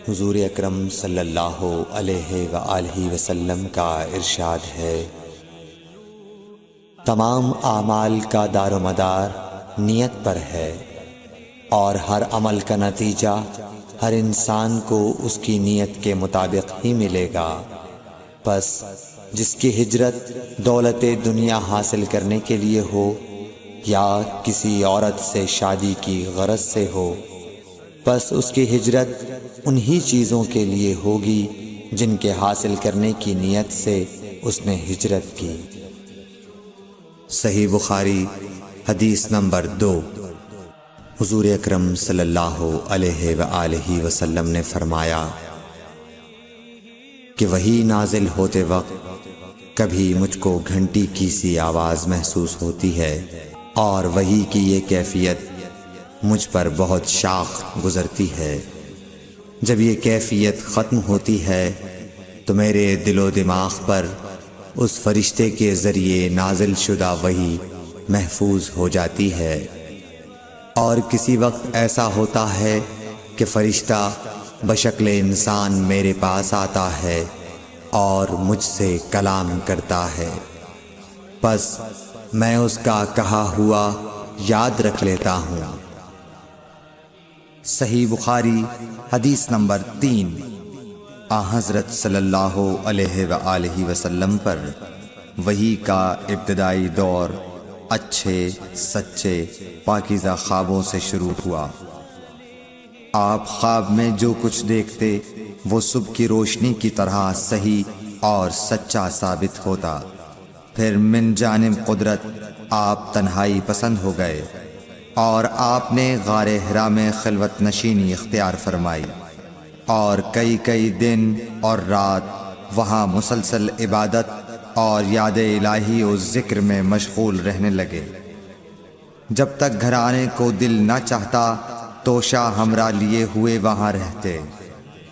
حضور اکرم صلی اللہ علیہ وآلہ وسلم کا ارشاد ہے، تمام اعمال کا دار و مدار نیت پر ہے، اور ہر عمل کا نتیجہ ہر انسان کو اس کی نیت کے مطابق ہی ملے گا۔ پس جس کی ہجرت دولت دنیا حاصل کرنے کے لیے ہو یا کسی عورت سے شادی کی غرض سے ہو، پس اس کی ہجرت انہی چیزوں کے لیے ہوگی جن کے حاصل کرنے کی نیت سے اس نے ہجرت کی۔ صحیح بخاری حدیث نمبر 2۔ حضور اکرم صلی اللہ علیہ وآلہ وسلم نے فرمایا کہ وحی نازل ہوتے وقت کبھی مجھ کو گھنٹی کی سی آواز محسوس ہوتی ہے، اور وحی کی یہ کیفیت مجھ پر بہت شاخ گزرتی ہے۔ جب یہ کیفیت ختم ہوتی ہے تو میرے دل و دماغ پر اس فرشتے کے ذریعے نازل شدہ وحی محفوظ ہو جاتی ہے، اور کسی وقت ایسا ہوتا ہے کہ فرشتہ بشکل انسان میرے پاس آتا ہے اور مجھ سے کلام کرتا ہے، پس میں اس کا کہا ہوا یاد رکھ لیتا ہوں۔ صحیح بخاری حدیث نمبر 3۔ حضرت صلی اللہ علیہ وآلہ وسلم پر وحی کا ابتدائی دور اچھے سچے پاکیزہ خوابوں سے شروع ہوا۔ آپ خواب میں جو کچھ دیکھتے وہ صبح کی روشنی کی طرح صحیح اور سچا ثابت ہوتا۔ پھر من جانب قدرت آپ تنہائی پسند ہو گئے، اور آپ نے غار حرا میں خلوت نشینی اختیار فرمائی، اور کئی دن اور رات وہاں مسلسل عبادت اور یاد الہی و ذکر میں مشغول رہنے لگے۔ جب تک گھر آنے کو دل نہ چاہتا توشہ ہمراہ لیے ہوئے وہاں رہتے۔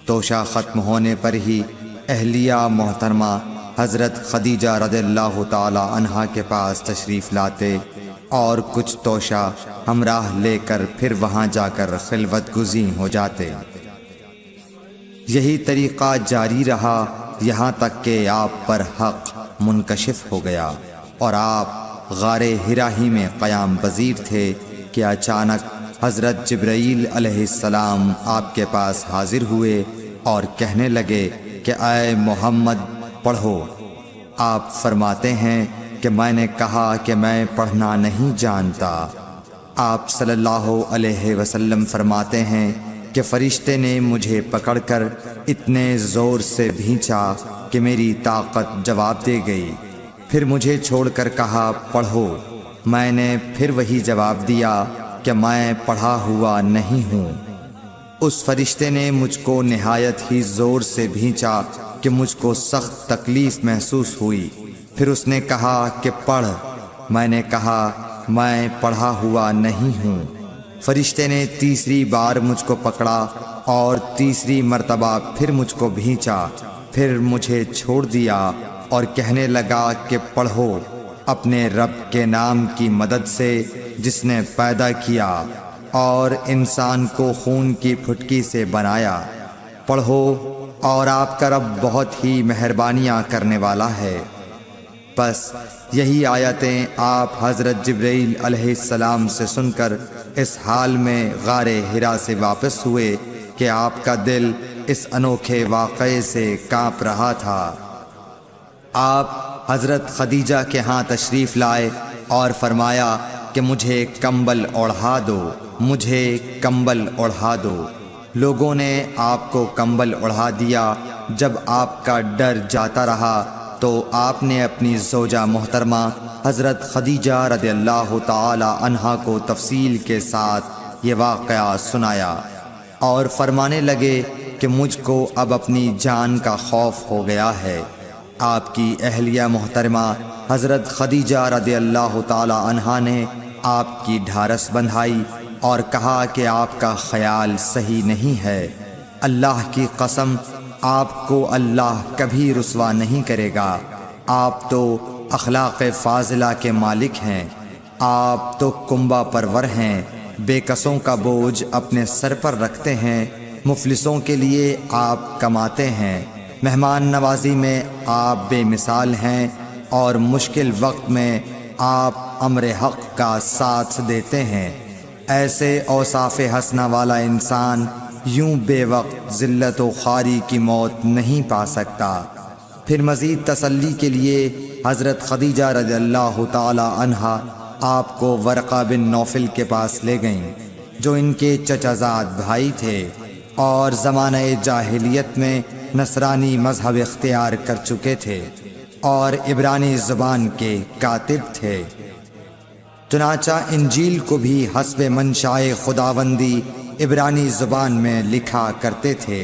توشہ ختم ہونے پر ہی اہلیہ محترمہ حضرت خدیجہ رضی اللہ تعالی عنہا کے پاس تشریف لاتے، اور کچھ توشہ ہمراہ لے کر پھر وہاں جا کر خلوت گزین ہو جاتے۔ یہی طریقہ جاری رہا یہاں تک کہ آپ پر حق منکشف ہو گیا، اور آپ غار حرا ہی میں قیام پذیر تھے کہ اچانک حضرت جبرائیل علیہ السلام آپ کے پاس حاضر ہوئے اور کہنے لگے کہ اے محمد پڑھو۔ آپ فرماتے ہیں کہ میں نے کہا کہ میں پڑھنا نہیں جانتا۔ آپ صلی اللہ علیہ وسلم فرماتے ہیں کہ فرشتے نے مجھے پکڑ کر اتنے زور سے بھینچا کہ میری طاقت جواب دے گئی، پھر مجھے چھوڑ کر کہا پڑھو۔ میں نے پھر وہی جواب دیا کہ میں پڑھا ہوا نہیں ہوں۔ اس فرشتے نے مجھ کو نہایت ہی زور سے بھینچا کہ مجھ کو سخت تکلیف محسوس ہوئی، پھر اس نے کہا کہ پڑھ۔ میں نے کہا میں پڑھا ہوا نہیں ہوں۔ فرشتے نے تیسری بار مجھ کو پکڑا اور تیسری مرتبہ پھر مجھ کو بھینچا، پھر مجھے چھوڑ دیا اور کہنے لگا کہ پڑھو اپنے رب کے نام کی مدد سے جس نے پیدا کیا اور انسان کو خون کی پھٹکی سے بنایا۔ پڑھو اور آپ کا رب بہت ہی مہربانیاں کرنے والا ہے۔ پس یہی آیتیں آپ حضرت جبرائیل علیہ السلام سے سن کر اس حال میں غار حرا سے واپس ہوئے کہ آپ کا دل اس انوکھے واقعے سے کانپ رہا تھا۔ آپ حضرت خدیجہ کے ہاں تشریف لائے اور فرمایا کہ مجھے کمبل اوڑھا دو، مجھے کمبل اوڑھا دو۔ لوگوں نے آپ کو کمبل اوڑھا دیا۔ جب آپ کا ڈر جاتا رہا تو آپ نے اپنی زوجہ محترمہ حضرت خدیجہ رضی اللہ تعالی عنہا کو تفصیل کے ساتھ یہ واقعہ سنایا، اور فرمانے لگے کہ مجھ کو اب اپنی جان کا خوف ہو گیا ہے۔ آپ کی اہلیہ محترمہ حضرت خدیجہ رضی اللہ تعالی عنہا نے آپ کی ڈھارس بندھائی اور کہا کہ آپ کا خیال صحیح نہیں ہے۔ اللہ کی قسم آپ کو اللہ کبھی رسوا نہیں کرے گا۔ آپ تو اخلاق فاضلہ کے مالک ہیں، آپ تو کنبہ پرور ہیں، بے کسوں کا بوجھ اپنے سر پر رکھتے ہیں، مفلسوں کے لیے آپ کماتے ہیں، مہمان نوازی میں آپ بے مثال ہیں، اور مشکل وقت میں آپ امر حق کا ساتھ دیتے ہیں۔ ایسے اوصاف حسنہ والا انسان یوں بے وقت ذلت و خواری کی موت نہیں پا سکتا۔ پھر مزید تسلی کے لیے حضرت خدیجہ رضی اللہ تعالی عنہا آپ کو ورقہ بن نوفل کے پاس لے گئیں، جو ان کے چچا زاد بھائی تھے اور زمانہ جاہلیت میں نصرانی مذہب اختیار کر چکے تھے اور عبرانی زبان کے کاتب تھے۔ چنانچہ انجیل کو بھی حسب منشاء خداوندی عبرانی زبان میں لکھا کرتے تھے۔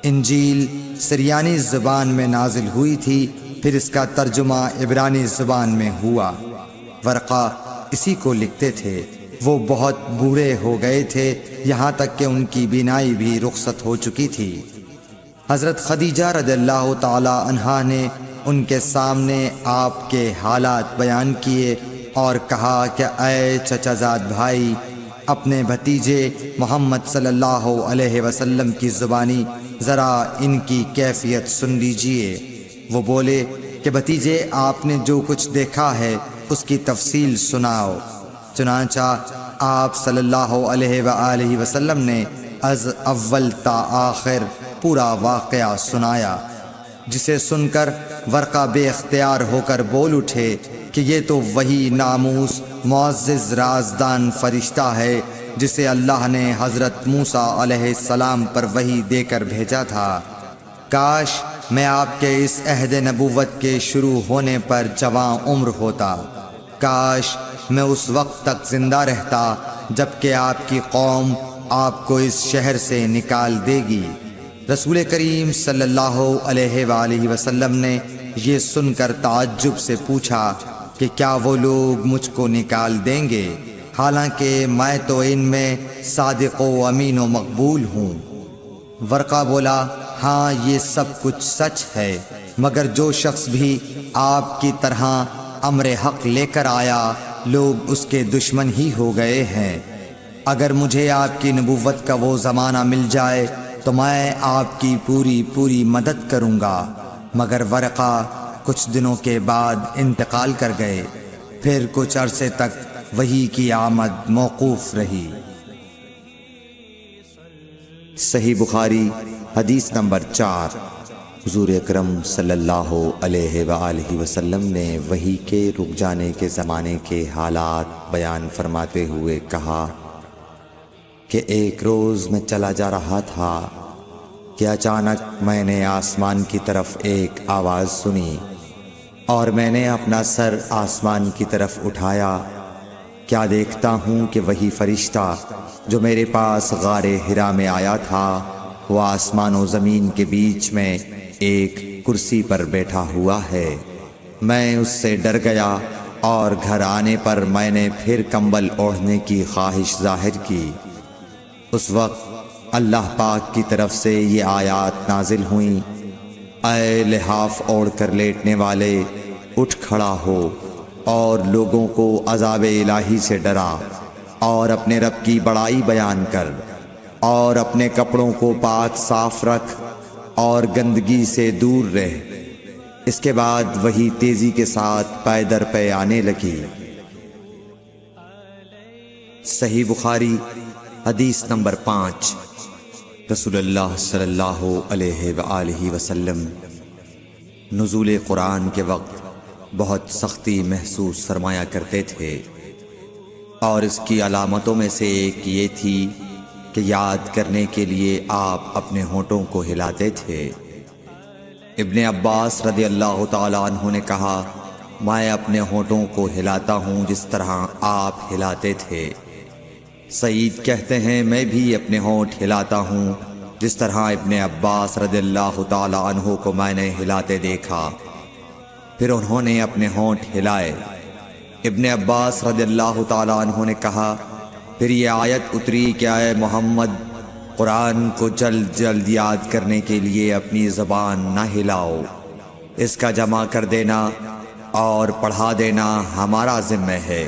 انجیل سریانی زبان میں نازل ہوئی تھی، پھر اس کا ترجمہ عبرانی زبان میں ہوا۔ ورقہ اسی کو لکھتے تھے۔ وہ بہت بوڑھے ہو گئے تھے، یہاں تک کہ ان کی بینائی بھی رخصت ہو چکی تھی۔ حضرت خدیجہ رضی اللہ تعالی عنہا نے ان کے سامنے آپ کے حالات بیان کیے اور کہا کہ اے چچا زاد بھائی، اپنے بھتیجے محمد صلی اللہ علیہ وسلم کی زبانی ذرا ان کی کیفیت سن لیجئے۔ وہ بولے کہ بھتیجے، آپ نے جو کچھ دیکھا ہے اس کی تفصیل سناؤ۔ چنانچہ آپ صلی اللہ علیہ وآلہ وسلم نے از اول تا آخر پورا واقعہ سنایا، جسے سن کر ورقہ بے اختیار ہو کر بول اٹھے کہ یہ تو وہی ناموس معزز رازدان فرشتہ ہے جسے اللہ نے حضرت موسیٰ علیہ السلام پر وحی دے کر بھیجا تھا۔ کاش میں آپ کے اس عہد نبوت کے شروع ہونے پر جواں عمر ہوتا، کاش میں اس وقت تک زندہ رہتا جب کہ آپ کی قوم آپ کو اس شہر سے نکال دے گی۔ رسول کریم صلی اللہ علیہ وآلہ وسلم نے یہ سن کر تعجب سے پوچھا کہ کیا وہ لوگ مجھ کو نکال دیں گے، حالانکہ میں تو ان میں صادق و امین و مقبول ہوں۔ ورقہ بولا، ہاں یہ سب کچھ سچ ہے، مگر جو شخص بھی آپ کی طرح امر حق لے کر آیا لوگ اس کے دشمن ہی ہو گئے ہیں۔ اگر مجھے آپ کی نبوت کا وہ زمانہ مل جائے تو میں آپ کی پوری مدد کروں گا، مگر ورقہ کچھ دنوں کے بعد انتقال کر گئے۔ پھر کچھ عرصے تک وحی کی آمد موقوف رہی۔ صحیح بخاری حدیث نمبر 4۔ حضور اکرم صلی اللہ علیہ وآلہ وسلم نے وحی کے رک جانے کے زمانے کے حالات بیان فرماتے ہوئے کہا کہ ایک روز میں چلا جا رہا تھا کہ اچانک میں نے آسمان کی طرف ایک آواز سنی، اور میں نے اپنا سر آسمان کی طرف اٹھایا۔ کیا دیکھتا ہوں کہ وہی فرشتہ جو میرے پاس غار حرا میں آیا تھا وہ آسمان و زمین کے بیچ میں ایک کرسی پر بیٹھا ہوا ہے۔ میں اس سے ڈر گیا اور گھر آنے پر میں نے پھر کمبل اوڑھنے کی خواہش ظاہر کی۔ اس وقت اللہ پاک کی طرف سے یہ آیات نازل ہوئیں، اے لحاف اوڑھ کر لیٹنے والے، اٹھ کھڑا ہو اور لوگوں کو عذاب الہی سے ڈرا، اور اپنے رب کی بڑائی بیان کر، اور اپنے کپڑوں کو پاک صاف رکھ اور گندگی سے دور رہ۔ اس کے بعد وہی تیزی کے ساتھ پے در پے آنے لگی۔ صحیح بخاری حدیث نمبر 5۔ رسول اللہ صلی اللہ علیہ وآلہ وسلم نزول قرآن کے وقت بہت سختی محسوس فرمایا کرتے تھے، اور اس کی علامتوں میں سے ایک یہ تھی کہ یاد کرنے کے لیے آپ اپنے ہونٹوں کو ہلاتے تھے۔ ابن عباس رضی اللہ تعالیٰ عنہ نے کہا، میں اپنے ہونٹوں کو ہلاتا ہوں جس طرح آپ ہلاتے تھے۔ سعید کہتے ہیں، میں بھی اپنے ہونٹ ہلاتا ہوں جس طرح ابن عباس رضی اللہ تعالیٰ عنہ کو میں نے ہلاتے دیکھا۔ پھر انہوں نے اپنے ہونٹ ہلائے۔ ابن عباس رضی اللہ تعالیٰ عنہ نے کہا، پھر یہ آیت اتری کہ اے محمد، قرآن کو جلد جلد یاد کرنے کے لیے اپنی زبان نہ ہلاؤ، اس کا جمع کر دینا اور پڑھا دینا ہمارا ذمہ ہے۔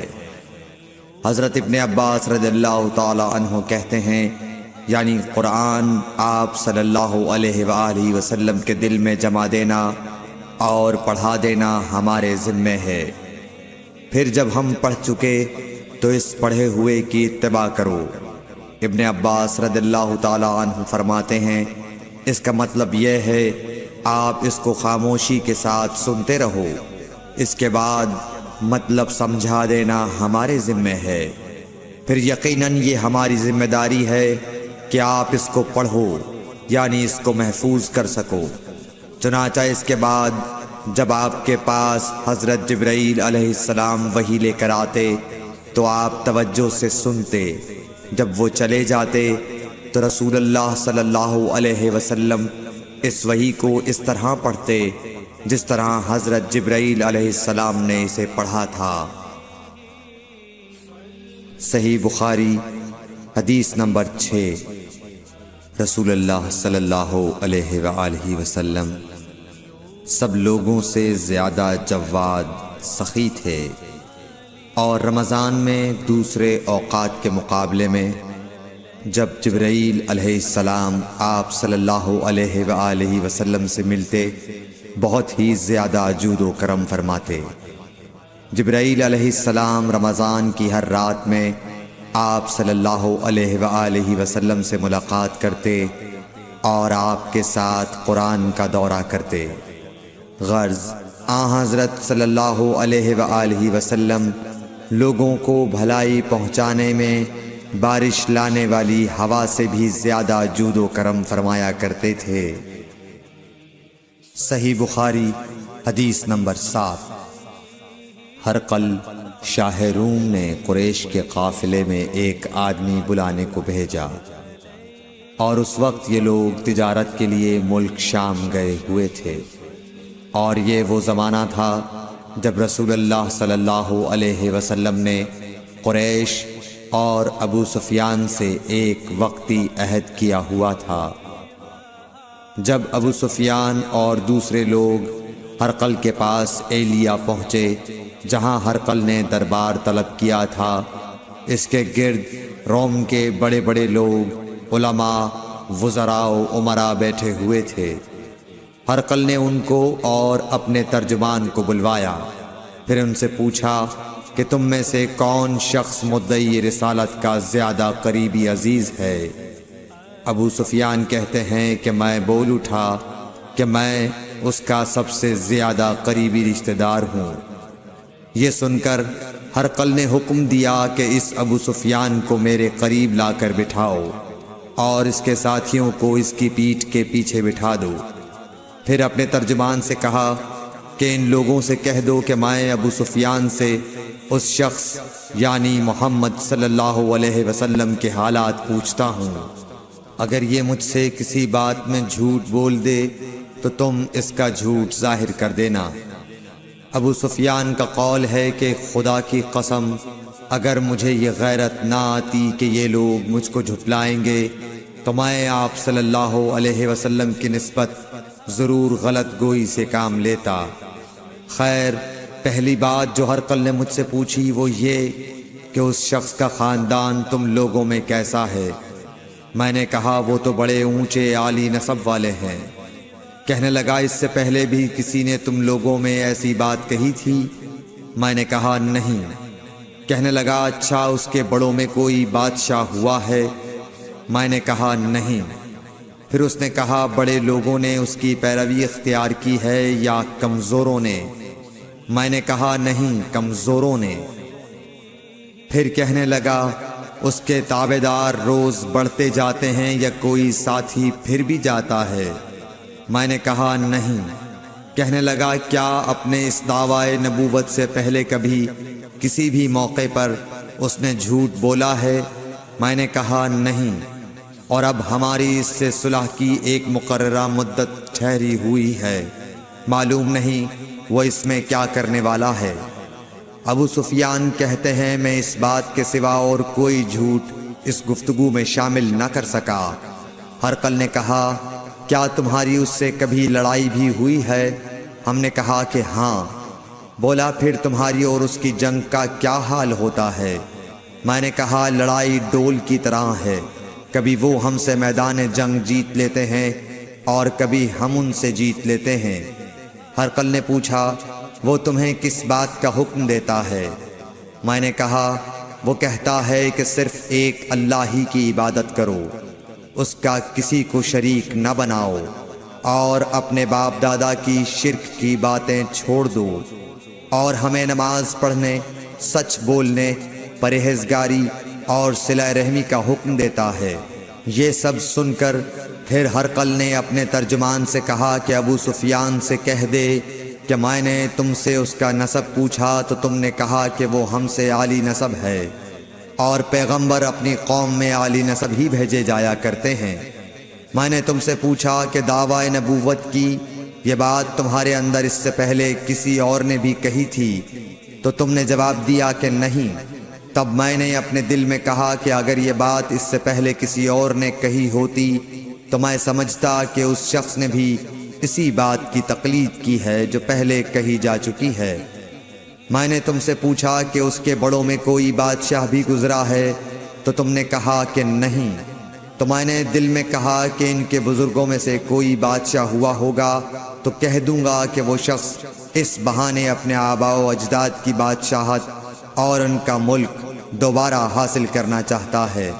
حضرت ابن عباس رضی اللہ تعالی عنہ کہتے ہیں یعنی قرآن آپ صلی اللہ علیہ وآلہ وسلم کے دل میں جما دینا اور پڑھا دینا ہمارے ذمے ہے۔ پھر جب ہم پڑھ چکے تو اس پڑھے ہوئے کی اتباع کرو۔ ابن عباس رضی اللہ تعالی عنہ فرماتے ہیں اس کا مطلب یہ ہے آپ اس کو خاموشی کے ساتھ سنتے رہو، اس کے بعد مطلب سمجھا دینا ہمارے ذمے ہے، پھر یقیناً یہ ہماری ذمہ داری ہے کہ آپ اس کو پڑھو یعنی اس کو محفوظ کر سکو۔ چنانچہ اس کے بعد جب آپ کے پاس حضرت جبرائیل علیہ السلام وحی لے کر آتے تو آپ توجہ سے سنتے، جب وہ چلے جاتے تو رسول اللہ صلی اللہ علیہ وسلم اس وحی کو اس طرح پڑھتے جس طرح حضرت جبرائیل علیہ السلام نے اسے پڑھا تھا۔ صحیح بخاری حدیث نمبر 6۔ رسول اللہ صلی اللہ علیہ وآلہ وسلم سب لوگوں سے زیادہ جواد سخی تھے، اور رمضان میں دوسرے اوقات کے مقابلے میں جب جبرائیل علیہ السلام آپ صلی اللہ علیہ وآلہ وسلم سے ملتے بہت ہی زیادہ جود و کرم فرماتے۔ جبرائیل علیہ السلام رمضان کی ہر رات میں آپ صلی اللہ علیہ وآلہ وسلم سے ملاقات کرتے اور آپ کے ساتھ قرآن کا دورہ کرتے۔ غرض حضرت صلی اللہ علیہ وآلہ وسلم لوگوں کو بھلائی پہنچانے میں بارش لانے والی ہوا سے بھی زیادہ جود و کرم فرمایا کرتے تھے۔ صحیح بخاری حدیث نمبر 7۔ ہرقل شاہ روم نے قریش کے قافلے میں ایک آدمی بلانے کو بھیجا، اور اس وقت یہ لوگ تجارت کے لیے ملک شام گئے ہوئے تھے، اور یہ وہ زمانہ تھا جب رسول اللہ صلی اللہ علیہ وسلم نے قریش اور ابو سفیان سے ایک وقتی عہد کیا ہوا تھا۔ جب ابو سفیان اور دوسرے لوگ ہرقل کے پاس ایلیا پہنچے جہاں ہرقل نے دربار طلب کیا تھا، اس کے گرد روم کے بڑے بڑے لوگ، علماء، وزراء و امراء بیٹھے ہوئے تھے۔ ہرقل نے ان کو اور اپنے ترجمان کو بلوایا، پھر ان سے پوچھا کہ تم میں سے کون شخص مدعی رسالت کا زیادہ قریبی عزیز ہے؟ ابو سفیان کہتے ہیں کہ میں بول اٹھا کہ میں اس کا سب سے زیادہ قریبی رشتہ دار ہوں۔ یہ سن کر ہرقل نے حکم دیا کہ اس ابو سفیان کو میرے قریب لا کر بٹھاؤ اور اس کے ساتھیوں کو اس کی پیٹھ کے پیچھے بٹھا دو۔ پھر اپنے ترجمان سے کہا کہ ان لوگوں سے کہہ دو کہ میں ابو سفیان سے اس شخص یعنی محمد صلی اللہ علیہ وسلم کے حالات پوچھتا ہوں، اگر یہ مجھ سے کسی بات میں جھوٹ بول دے تو تم اس کا جھوٹ ظاہر کر دینا۔ ابو سفیان کا قول ہے کہ خدا کی قسم اگر مجھے یہ غیرت نہ آتی کہ یہ لوگ مجھ کو جھٹلائیں گے تو میں آپ صلی اللہ علیہ وسلم کی نسبت ضرور غلط گوئی سے کام لیتا۔ خیر، پہلی بات جو ہرقل نے مجھ سے پوچھی وہ یہ کہ اس شخص کا خاندان تم لوگوں میں کیسا ہے؟ میں نے کہا وہ تو بڑے اونچے عالی نسب والے ہیں۔ کہنے لگا اس سے پہلے بھی کسی نے تم لوگوں میں ایسی بات کہی تھی؟ میں نے کہا نہیں۔ کہنے لگا اچھا اس کے بڑوں میں کوئی بادشاہ ہوا ہے؟ میں نے کہا نہیں۔ پھر اس نے کہا بڑے لوگوں نے اس کی پیروی اختیار کی ہے یا کمزوروں نے؟ میں نے کہا نہیں، کمزوروں نے۔ پھر کہنے لگا اس کے تابعدار روز بڑھتے جاتے ہیں یا کوئی ساتھی پھر بھی جاتا ہے؟ میں نے کہا نہیں۔ کہنے لگا کیا اپنے اس دعوی نبوت سے پہلے کبھی کسی بھی موقع پر اس نے جھوٹ بولا ہے؟ میں نے کہا نہیں، اور اب ہماری اس سے صلح کی ایک مقررہ مدت ٹھہری ہوئی ہے، معلوم نہیں وہ اس میں کیا کرنے والا ہے۔ ابو سفیان کہتے ہیں میں اس بات کے سوا اور کوئی جھوٹ اس گفتگو میں شامل نہ کر سکا۔ ہرقل نے کہا کیا تمہاری اس سے کبھی لڑائی بھی ہوئی ہے؟ ہم نے کہا کہ ہاں۔ بولا پھر تمہاری اور اس کی جنگ کا کیا حال ہوتا ہے؟ میں نے کہا لڑائی ڈول کی طرح ہے، کبھی وہ ہم سے میدان جنگ جیت لیتے ہیں اور کبھی ہم ان سے جیت لیتے ہیں۔ ہرقل نے پوچھا، وہ تمہیں کس بات کا حکم دیتا ہے؟ میں نے کہا، وہ کہتا ہے کہ صرف ایک اللہ ہی کی عبادت کرو، اس کا کسی کو شریک نہ بناؤ، اور اپنے باپ دادا کی شرک کی باتیں چھوڑ دو، اور ہمیں نماز پڑھنے، سچ بولنے، پرہیزگاری اور صلہ رحمی کا حکم دیتا ہے۔ یہ سب سن کر پھر ہرقل نے اپنے ترجمان سے کہا کہ ابو سفیان سے کہہ دے کہ میں نے تم سے اس کا نسب پوچھا تو تم نے کہا کہ وہ ہم سے عالی نسب ہے، اور پیغمبر اپنی قوم میں عالی نسب ہی بھیجے جایا کرتے ہیں۔ میں نے تم سے پوچھا کہ دعویٰ نبوت کی یہ بات تمہارے اندر اس سے پہلے کسی اور نے بھی کہی تھی؟ تو تم نے جواب دیا کہ نہیں۔ تب میں نے اپنے دل میں کہا کہ اگر یہ بات اس سے پہلے کسی اور نے کہی ہوتی تو میں سمجھتا کہ اس شخص نے بھی اسی بات کی تقلید کی ہے جو پہلے کہی جا چکی ہے۔ میں نے تم سے پوچھا کہ اس کے بڑوں میں کوئی بادشاہ بھی گزرا ہے تو تم نے کہا کہ نہیں۔ تو میں نے دل میں کہا کہ ان کے بزرگوں میں سے کوئی بادشاہ ہوا ہوگا تو کہہ دوں گا کہ وہ شخص اس بہانے اپنے آباء و اجداد کی بادشاہت اور ان کا ملک دوبارہ حاصل کرنا چاہتا ہے۔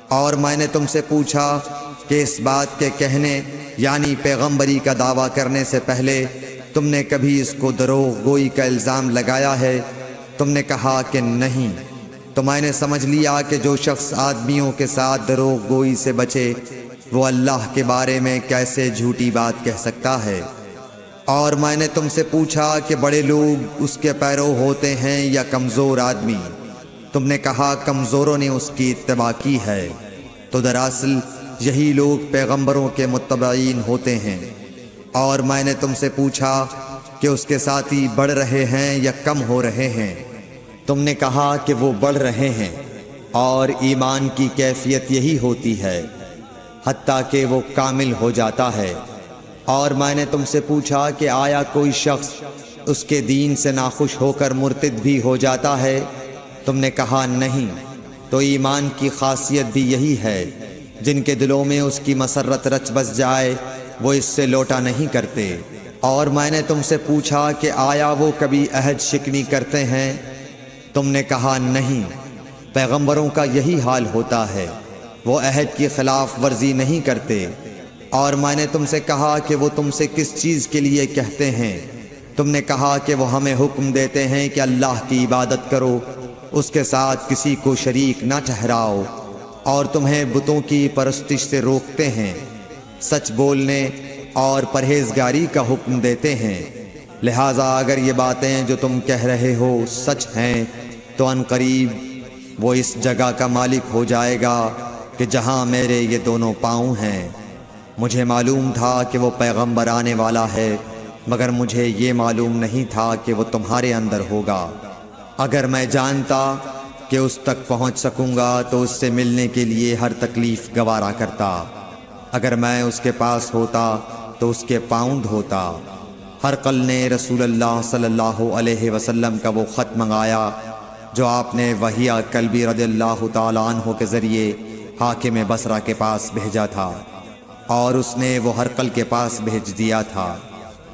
اور میں نے تم سے پوچھا کہ اس بات کے کہنے یعنی پیغمبری کا دعویٰ کرنے سے پہلے تم نے کبھی اس کو دروغ گوئی کا الزام لگایا ہے؟ تم نے کہا کہ نہیں۔ تو میں نے سمجھ لیا کہ جو شخص آدمیوں کے ساتھ دروغ گوئی سے بچے وہ اللہ کے بارے میں کیسے جھوٹی بات کہہ سکتا ہے؟ اور میں نے تم سے پوچھا کہ بڑے لوگ اس کے پیرو ہوتے ہیں یا کمزور آدمی؟ تم نے کہا کمزوروں نے اس کی اتباع کی ہے۔ تو دراصل یہی لوگ پیغمبروں کے متبعین ہوتے ہیں۔ اور میں نے تم سے پوچھا کہ اس کے ساتھی بڑھ رہے ہیں یا کم ہو رہے ہیں؟ تم نے کہا کہ وہ بڑھ رہے ہیں، اور ایمان کی کیفیت یہی ہوتی ہے حتیٰ کہ وہ کامل ہو جاتا ہے۔ اور میں نے تم سے پوچھا کہ آیا کوئی شخص اس کے دین سے ناخوش ہو کر مرتد بھی ہو جاتا ہے؟ تم نے کہا نہیں۔ تو ایمان کی خاصیت بھی یہی ہے، جن کے دلوں میں اس کی مسرت رچ بس جائے وہ اس سے لوٹا نہیں کرتے۔ اور میں نے تم سے پوچھا کہ آیا وہ کبھی عہد شکنی کرتے ہیں؟ تم نے کہا نہیں۔ پیغمبروں کا یہی حال ہوتا ہے، وہ عہد کی خلاف ورزی نہیں کرتے۔ اور میں نے تم سے کہا کہ وہ تم سے کس چیز کے لیے کہتے ہیں؟ تم نے کہا کہ وہ ہمیں حکم دیتے ہیں کہ اللہ کی عبادت کرو، اس کے ساتھ کسی کو شریک نہ ٹھہراؤ، اور تمہیں بتوں کی پرستش سے روکتے ہیں، سچ بولنے اور پرہیزگاری کا حکم دیتے ہیں۔ لہٰذا اگر یہ باتیں جو تم کہہ رہے ہو سچ ہیں تو ان قریب وہ اس جگہ کا مالک ہو جائے گا کہ جہاں میرے یہ دونوں پاؤں ہیں۔ مجھے معلوم تھا کہ وہ پیغمبر آنے والا ہے، مگر مجھے یہ معلوم نہیں تھا کہ وہ تمہارے اندر ہوگا۔ اگر میں جانتا کہ اس تک پہنچ سکوں گا تو اس سے ملنے کے لیے ہر تکلیف گوارا کرتا۔ اگر میں اس کے پاس ہوتا تو اس کے پاؤں دھوتا۔ ہرقل نے رسول اللہ صلی اللہ علیہ وسلم کا وہ خط منگایا جو آپ نے وحیہ کلبی رضی اللہ تعالیٰ عنہ کے ذریعے حاکم بصرہ کے پاس بھیجا تھا، اور اس نے وہ ہرقل کے پاس بھیج دیا تھا۔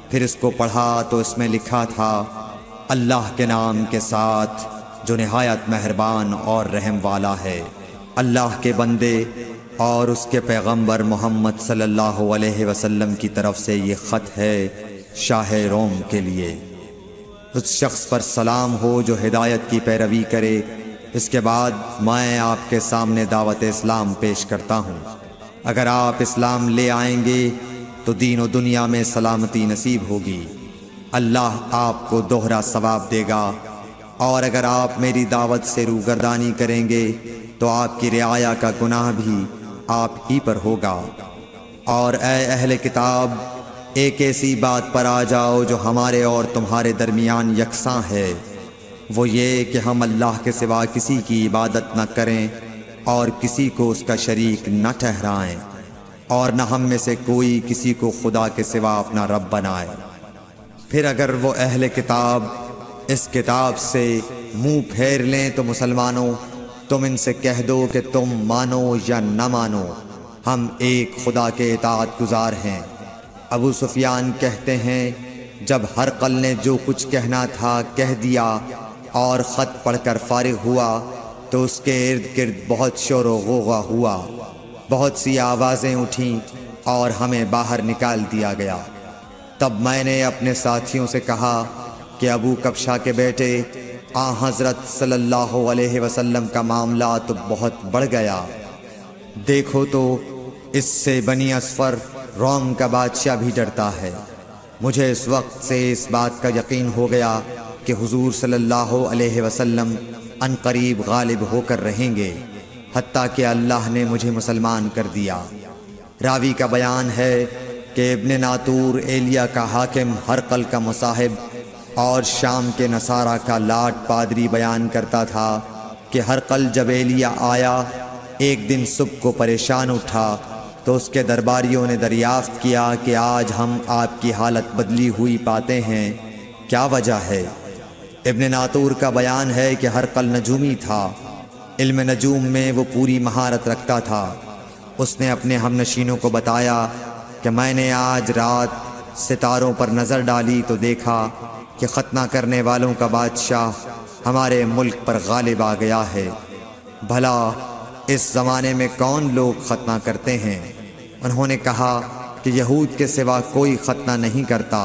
پھر اس کو پڑھا تو اس میں لکھا تھا، اللہ کے نام کے ساتھ جو نہایت مہربان اور رحم والا ہے۔ اللہ کے بندے اور اس کے پیغمبر محمد صلی اللہ علیہ وسلم کی طرف سے یہ خط ہے شاہ روم کے لیے۔ اس شخص پر سلام ہو جو ہدایت کی پیروی کرے۔ اس کے بعد میں آپ کے سامنے دعوت اسلام پیش کرتا ہوں۔ اگر آپ اسلام لے آئیں گے تو دین و دنیا میں سلامتی نصیب ہوگی، اللہ آپ کو دوہرا ثواب دے گا، اور اگر آپ میری دعوت سے روگردانی کریں گے تو آپ کی رعایا کا گناہ بھی آپ ہی پر ہوگا۔ اور اے اہل کتاب، ایک ایسی بات پر آ جاؤ جو ہمارے اور تمہارے درمیان یکساں ہے، وہ یہ کہ ہم اللہ کے سوا کسی کی عبادت نہ کریں اور کسی کو اس کا شریک نہ ٹھہرائیں، اور نہ ہم میں سے کوئی کسی کو خدا کے سوا اپنا رب بنائے۔ پھر اگر وہ اہل کتاب اس کتاب سے منہ پھیر لیں تو مسلمانوں، تم ان سے کہہ دو کہ تم مانو یا نہ مانو، ہم ایک خدا کے اطاعت گزار ہیں۔ ابو سفیان کہتے ہیں جب ہرقل نے جو کچھ کہنا تھا کہہ دیا اور خط پڑھ کر فارغ ہوا تو اس کے ارد گرد بہت شور و غوغا ہوا، بہت سی آوازیں اٹھیں اور ہمیں باہر نکال دیا گیا۔ تب میں نے اپنے ساتھیوں سے کہا کہ ابو کبشہ کے بیٹے حضرت صلی اللہ علیہ وسلم کا معاملہ تو بہت بڑھ گیا، دیکھو تو اس سے بنی اصفر روم کا بادشاہ بھی ڈرتا ہے۔ مجھے اس وقت سے اس بات کا یقین ہو گیا کہ حضور صلی اللہ علیہ وسلم ان قریب غالب ہو کر رہیں گے، حتیٰ کہ اللہ نے مجھے مسلمان کر دیا۔ راوی کا بیان ہے کہ ابن ناطور ایلیا کا حاکم ہرقل کا مصاحب اور شام کے نصارہ کا لاٹ پادری بیان کرتا تھا کہ ہرقل جب ایلیا آیا ایک دن صبح کو پریشان اٹھا تو اس کے درباریوں نے دریافت کیا کہ آج ہم آپ کی حالت بدلی ہوئی پاتے ہیں، کیا وجہ ہے؟ ابن ناطور کا بیان ہے کہ ہرقل نجومی تھا، علم نجوم میں وہ پوری مہارت رکھتا تھا۔ اس نے اپنے ہم نشینوں کو بتایا کہ میں نے آج رات ستاروں پر نظر ڈالی تو دیکھا کہ ختنہ کرنے والوں کا بادشاہ ہمارے ملک پر غالب آ گیا ہے۔ بھلا اس زمانے میں کون لوگ ختنہ کرتے ہیں؟ انہوں نے کہا کہ یہود کے سوا کوئی ختنہ نہیں کرتا،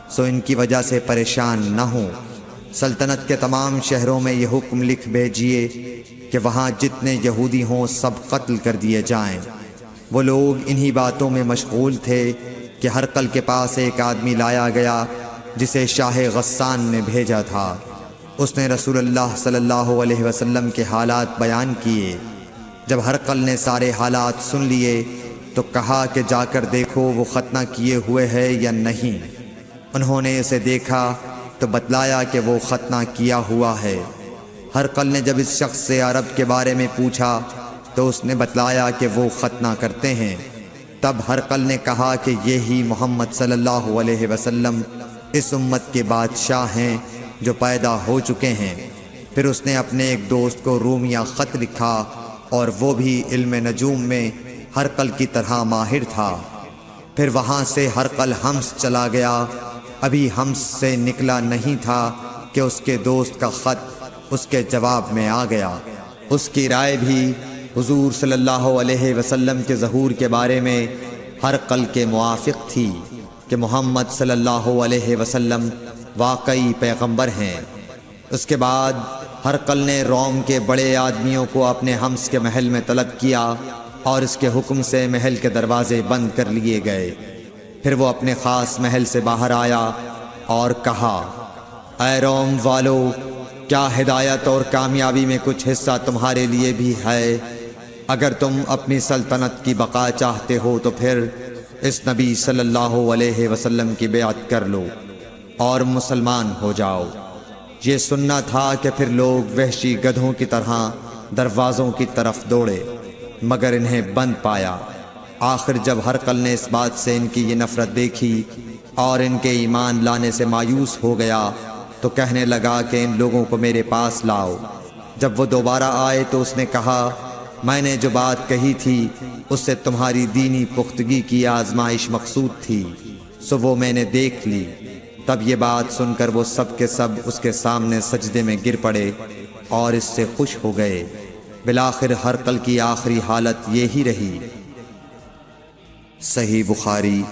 سو ان کی وجہ سے پریشان نہ ہوں۔ سلطنت کے تمام شہروں میں یہ حکم لکھ بھیجیے کہ وہاں جتنے یہودی ہوں سب قتل کر دیے جائیں۔ وہ لوگ انہی باتوں میں مشغول تھے کہ ہرقل کے پاس ایک آدمی لایا گیا جسے شاہ غسان نے بھیجا تھا۔ اس نے رسول اللہ صلی اللہ علیہ وسلم کے حالات بیان کیے۔ جب ہرقل نے سارے حالات سن لیے تو کہا کہ جا کر دیکھو وہ ختنہ کیے ہوئے ہے یا نہیں۔ انہوں نے اسے دیکھا تو بتلایا کہ وہ ختنہ کیا ہوا ہے۔ ہرقل نے جب اس شخص سے عرب کے بارے میں پوچھا تو اس نے بتلایا کہ وہ ختنہ کرتے ہیں۔ تب ہرقل نے کہا کہ یہی محمد صلی اللہ علیہ وسلم اس امت کے بادشاہ ہیں جو پیدا ہو چکے ہیں۔ پھر اس نے اپنے ایک دوست کو رومیہ خط لکھا اور وہ بھی علم نجوم میں ہرقل کی طرح ماہر تھا۔ پھر وہاں سے ہرقل حمص چلا گیا۔ ابھی حمص سے نکلا نہیں تھا کہ اس کے دوست کا خط اس کے جواب میں آ گیا۔ اس کی رائے بھی حضور صلی اللہ علیہ وسلم کے ظہور کے بارے میں ہرقل کے موافق تھی کہ محمد صلی اللہ علیہ وسلم واقعی پیغمبر ہیں۔ اس کے بعد ہرقل نے روم کے بڑے آدمیوں کو اپنے حمص کے محل میں طلب کیا اور اس کے حکم سے محل کے دروازے بند کر لیے گئے۔ پھر وہ اپنے خاص محل سے باہر آیا اور کہا، اے روم والو، کیا ہدایت اور کامیابی میں کچھ حصہ تمہارے لیے بھی ہے؟ اگر تم اپنی سلطنت کی بقا چاہتے ہو تو پھر اس نبی صلی اللہ علیہ وسلم کی بیعت کر لو اور مسلمان ہو جاؤ۔ یہ سننا تھا کہ پھر لوگ وحشی گدھوں کی طرح دروازوں کی طرف دوڑے، مگر انہیں بند پایا۔ آخر جب ہرقل نے اس بات سے ان کی یہ نفرت دیکھی اور ان کے ایمان لانے سے مایوس ہو گیا تو کہنے لگا کہ ان لوگوں کو میرے پاس لاؤ۔ جب وہ دوبارہ آئے تو اس نے کہا، میں نے جو بات کہی تھی اس سے تمہاری دینی پختگی کی آزمائش مقصود تھی، سو وہ میں نے دیکھ لی۔ تب یہ بات سن کر وہ سب کے سب اس کے سامنے سجدے میں گر پڑے اور اس سے خوش ہو گئے۔ بالآخر ہرقل کی آخری حالت یہی رہی۔ صحیح بخاری